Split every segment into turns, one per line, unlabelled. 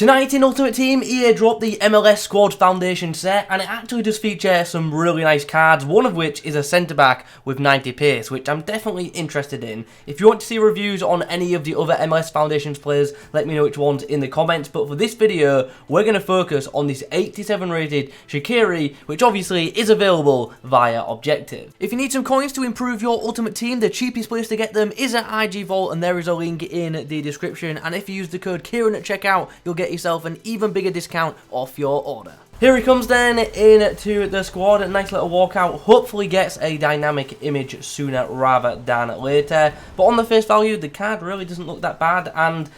Tonight in Ultimate Team, EA dropped the MLS Squad Foundation set, and it actually does feature some really nice cards, one of which is a centre-back with 90 pace, which I'm definitely interested in. If you want to see reviews on any of the other MLS Foundations players, let me know which ones in the comments, but for this video, we're going to focus on this 87 rated Shaqiri, which obviously is available via Objective. If you need some coins to improve your Ultimate Team, the cheapest place to get them is at IG Vault, and there is a link in the description, and if you use the code Kieron at checkout, you'll get yourself an even bigger discount off your order. Here he comes then into the squad. A nice little walkout. Hopefully gets a dynamic image sooner rather than later. But on the face value, the card really doesn't look that bad. And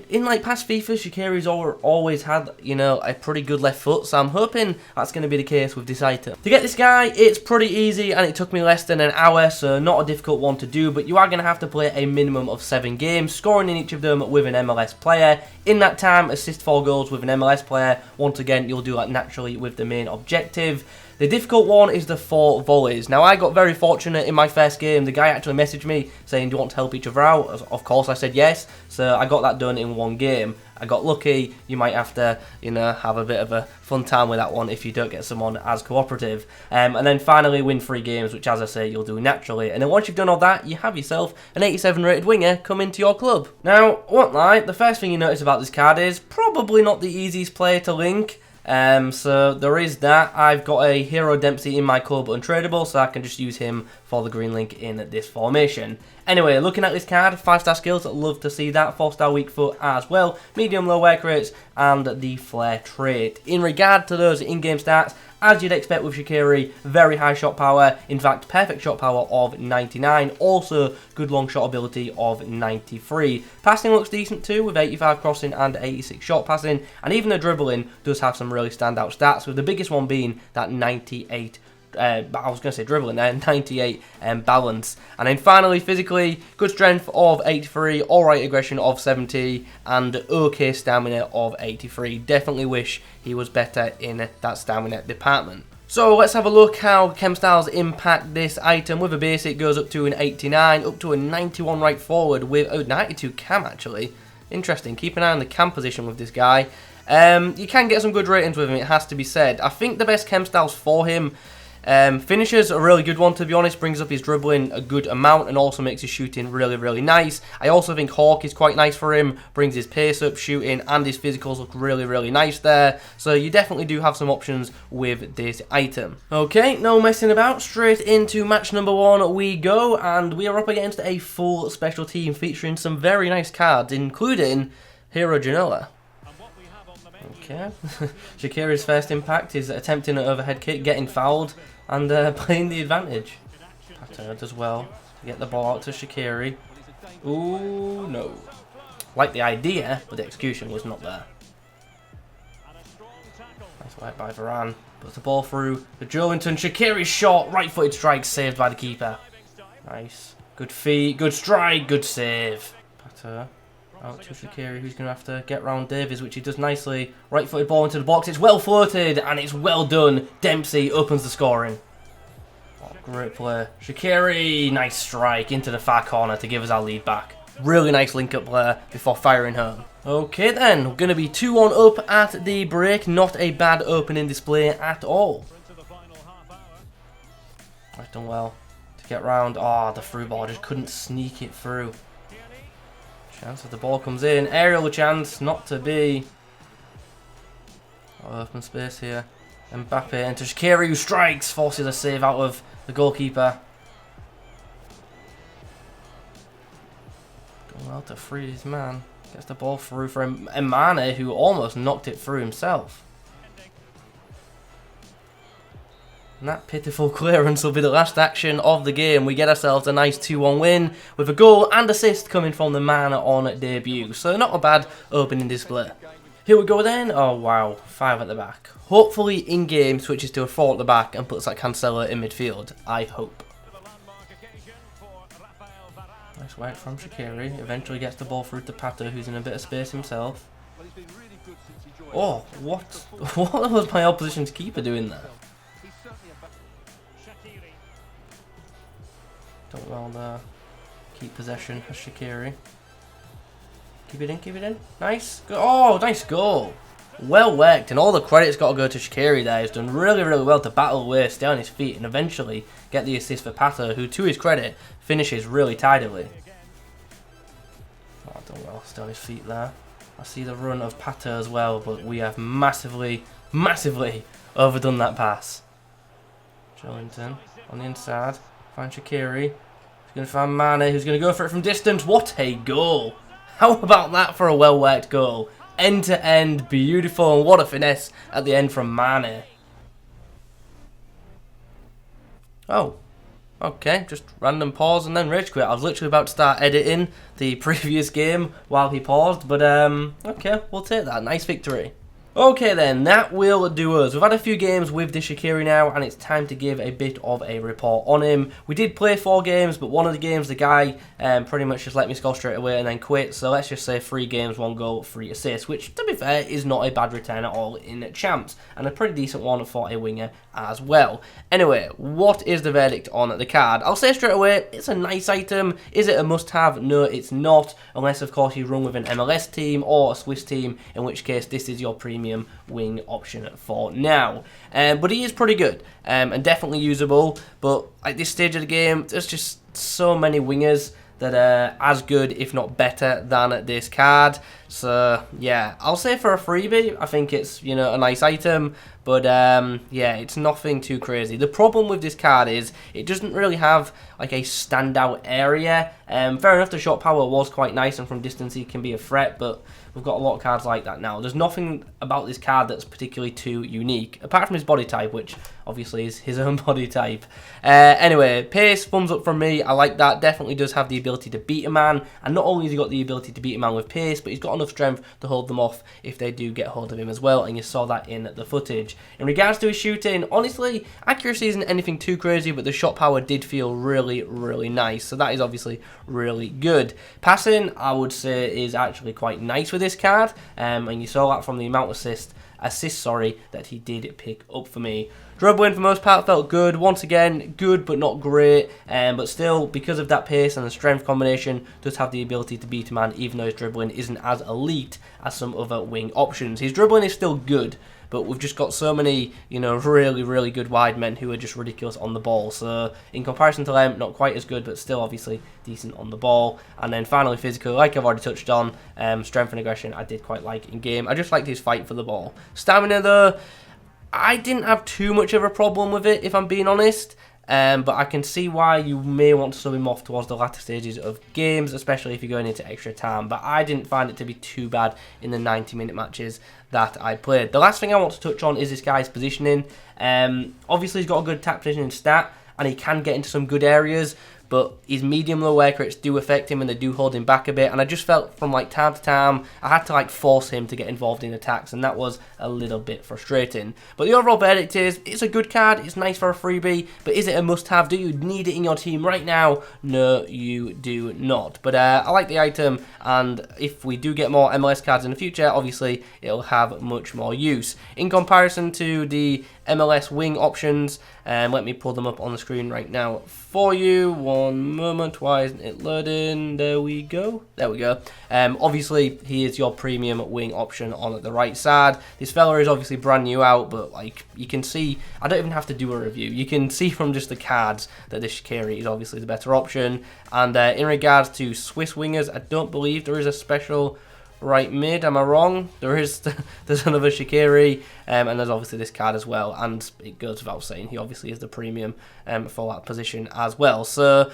in like past FIFA, Shaqiri's always had, you know, a pretty good left foot, so I'm hoping that's going to be the case with this item. To get this guy, it's pretty easy, and it took me less than an hour, so not a difficult one to do, but you are going to have to play a minimum of 7 games, scoring in each of them with an MLS player. In that time, assist 4 goals with an MLS player. Once again, you'll do that naturally with the main objective. The difficult one is the 4 volleys. Now, I got very fortunate in my first game. The guy actually messaged me saying, do you want to help each other out? Of course, I said yes. So I got that done in 1 game. I got lucky. You might have to, you know, have a bit of a fun time with that one if you don't get someone as cooperative. And then finally win 3 games, which, as I say, you'll do naturally. And then once you've done all that, you have yourself an 87 rated winger come into your club. Now, won't lie, the first thing you notice about this card is probably not the easiest player to link. So there is that. I've got a Hero Dempsey in my club untradeable, so I can just use him for the green link in this formation. Anyway, looking at this card, 5-star skills, I'd love to see that. 4-star weak foot as well, medium low work rates, and the flair trait. In regard to those in-game stats, as you'd expect with Shaqiri, very high shot power, in fact perfect shot power of 99, also good long shot ability of 93. Passing looks decent too, with 85 crossing and 86 shot passing, and even the dribbling does have some really standout stats, with the biggest one being that 98 I was going to say dribbling there, 98 balance. And then finally, physically, good strength of 83, alright aggression of 70, and okay stamina of 83. Definitely wish he was better in that stamina department. So let's have a look how chem styles impact this item. With a basic, goes up to an 89, up to a 91 right forward with 92 cam actually. Interesting, keep an eye on the cam position with this guy. You can get some good ratings with him, it has to be said. I think the best chem styles for him, finishes a really good one, to be honest. Brings up his dribbling a good amount and also makes his shooting really nice. I also think Hawk is quite nice for him, brings his pace up, shooting, and his physicals look really nice there. So you definitely do have some options with this item. Okay, no messing about, straight into match number 1 we go, and we are up against a full special team featuring some very nice cards, including Hero Genoa. Okay, Shaqiri's first impact is attempting an overhead kick, getting fouled, and playing the advantage. Pattern does well to get the ball out to Shaqiri. Ooh, no. Like the idea, but the execution was not there. Nice work by Varane. Puts the ball through the Joelinton. Shaqiri's shot, right-footed strike, saved by the keeper. Nice. Good feet, good strike, good save. Pattern. Out to Shaqiri, who's going to have to get round Davies, which he does nicely. Right-footed ball into the box. It's well floated, and it's well done. Dempsey opens the scoring. Oh, great play. Shaqiri, nice strike into the far corner to give us our lead back. Really nice link-up play before firing home. Okay then, we're going to be 2-1 up at the break. Not a bad opening display at all. I've done well to get round. Oh, the through ball just couldn't sneak it through. Chance if the ball comes in, aerial chance, not to be. Open space here. Mbappe into Shaqiri, who strikes, forces a save out of the goalkeeper. Going well to free his man. Gets the ball through for Mane, who almost knocked it through himself. And that pitiful clearance will be the last action of the game. We get ourselves a nice 2-1 win with a goal and assist coming from the man on debut. So not a bad opening display. Here we go then. Oh wow, 5 at the back. Hopefully in-game switches to a 4 at the back and puts that Cancelo in midfield. I hope. Nice work from Shaqiri. Eventually gets the ball through to Pato, who's in a bit of space himself. Oh, what? What was my opposition's keeper doing there? Don't well there. Keep possession as Shaqiri. Keep it in, keep it in. Nice. Oh, nice goal. Well worked, and all the credit's got to go to Shaqiri there. He's done really, really well to battle away, stay on his feet, and eventually get the assist for Pato, who, to his credit, finishes really tidily. Oh, done well, stay on his feet there. I see the run of Pato as well, but we have massively, massively overdone that pass. Jolinton on the inside. Find Shaqiri. He's going to find Mane, who's going to go for it from distance. What a goal! How about that for a well-worked goal? End to end, beautiful, and what a finesse at the end from Mane. Oh, okay, just random pause and then rage quit. I was literally about to start editing the previous game while he paused, but okay, we'll take that. Nice victory. Okay then, that will do us. We've had a few games with the Shaqiri now, and it's time to give a bit of a report on him. We did play 4 games, but one of the games, the guy pretty much just let me score straight away and then quit. So let's just say 3 games, 1 goal, 3 assists, which, to be fair, is not a bad return at all in champs, and a pretty decent one for a winger as well. Anyway, what is the verdict on the card? I'll say straight away, it's a nice item. Is it a must-have? No, it's not, unless, of course, you run with an MLS team or a Swiss team, in which case this is your premium wing option for now. But he is pretty good and definitely usable, but at this stage of the game there's just so many wingers that are as good, if not better, than this card. So yeah, I'll say for a freebie, I think it's, you know, a nice item, but yeah, it's nothing too crazy. The problem with this card is it doesn't really have like a standout area. Fair enough, the shot power was quite nice, and from distance he can be a threat, but we've got a lot of cards like that now. There's nothing about this card that's particularly too unique, apart from his body type, which obviously is his own body type. Anyway, pace, thumbs up from me. I like that. Definitely does have the ability to beat a man, and not only has he got the ability to beat a man with pace, but he's got enough strength to hold them off if they do get hold of him as well, and you saw that in the footage. In regards to his shooting, honestly, accuracy isn't anything too crazy, but the shot power did feel really, really nice, so that is obviously really good. Passing, I would say, is actually quite nice with this card, and you saw that from the amount of assists that he did pick up for me. Dribbling for the most part felt good. Once again, good but not great, but still, because of that pace and the strength combination, does have the ability to beat a man, even though his dribbling isn't as elite as some other wing options. His dribbling is still good, but we've just got so many, you know, really, really good wide men who are just ridiculous on the ball. So in comparison to them, not quite as good, but still obviously decent on the ball. And then finally physical, like I've already touched on, strength and aggression I did quite like in game. I just liked his fight for the ball. Stamina though, I didn't have too much of a problem with it, if I'm being honest. But I can see why you may want to sub him off towards the latter stages of games, especially if you're going into extra time. But I didn't find it to be too bad in the 90-minute matches that I played. The last thing I want to touch on is this guy's positioning. Obviously, he's got a good attack positioning stat, and he can get into some good areas, but his medium-low air crits do affect him, and they do hold him back a bit, and I just felt from like time to time I had to like force him to get involved in attacks, and that was a little bit frustrating. But the overall verdict is, it's a good card, it's nice for a freebie, but is it a must-have? Do you need it in your team right now? No, you do not. But I like the item, and if we do get more MLS cards in the future, obviously it'll have much more use. In comparison to the MLS wing options, let me pull them up on the screen right now for you. One moment, why isn't it loading? There we go. There we go. Obviously, he is your premium wing option on the right side. This fella is obviously brand new out, but like you can see, I don't even have to do a review. You can see from just the cards that this Shaqiri is obviously the better option. And in regards to Swiss wingers, I don't believe there is a special right mid, am I wrong? There's another Shaqiri, and there's obviously this card as well, and it goes without saying he obviously is the premium for that position as well. So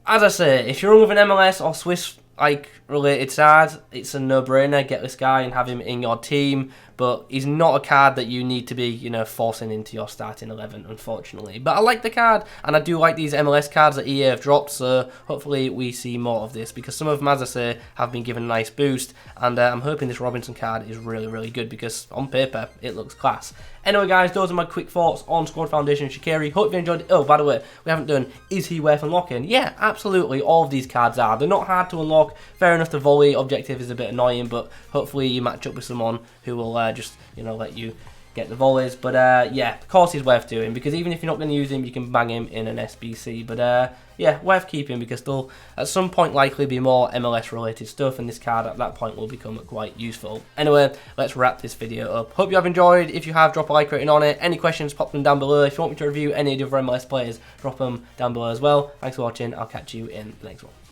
as I say, if you're on with an MLS or Swiss like related side, it's a no-brainer. Get this guy and have him in your team, but he's not a card that you need to be, you know, forcing into your starting 11, unfortunately. But I like the card, and I do like these MLS cards that EA have dropped, so hopefully we see more of this, because some of them, as I say, have been given a nice boost, and I'm hoping this Robinson card is really, really good, because on paper, it looks class. Anyway, guys, those are my quick thoughts on Squad Foundation Shaqiri. Hope you enjoyed it. Oh, by the way, we haven't done, is he worth unlocking? Yeah, absolutely, all of these cards are. They're not hard to unlock. Fair enough, the volley objective is a bit annoying, but hopefully you match up with someone who will just, you know, let you get the volleys. But yeah, of course he's worth doing, because even if you're not going to use him, you can bang him in an SBC. But yeah, worth keeping, because there'll at some point likely be more MLS related stuff, and this card at that point will become quite useful. Anyway, let's wrap this video up. Hope you have enjoyed. If you have, drop a like rating on it. Any questions, pop them down below. If you want me to review any of the other MLS players, drop them down below as well. Thanks for watching. I'll catch you in the next one.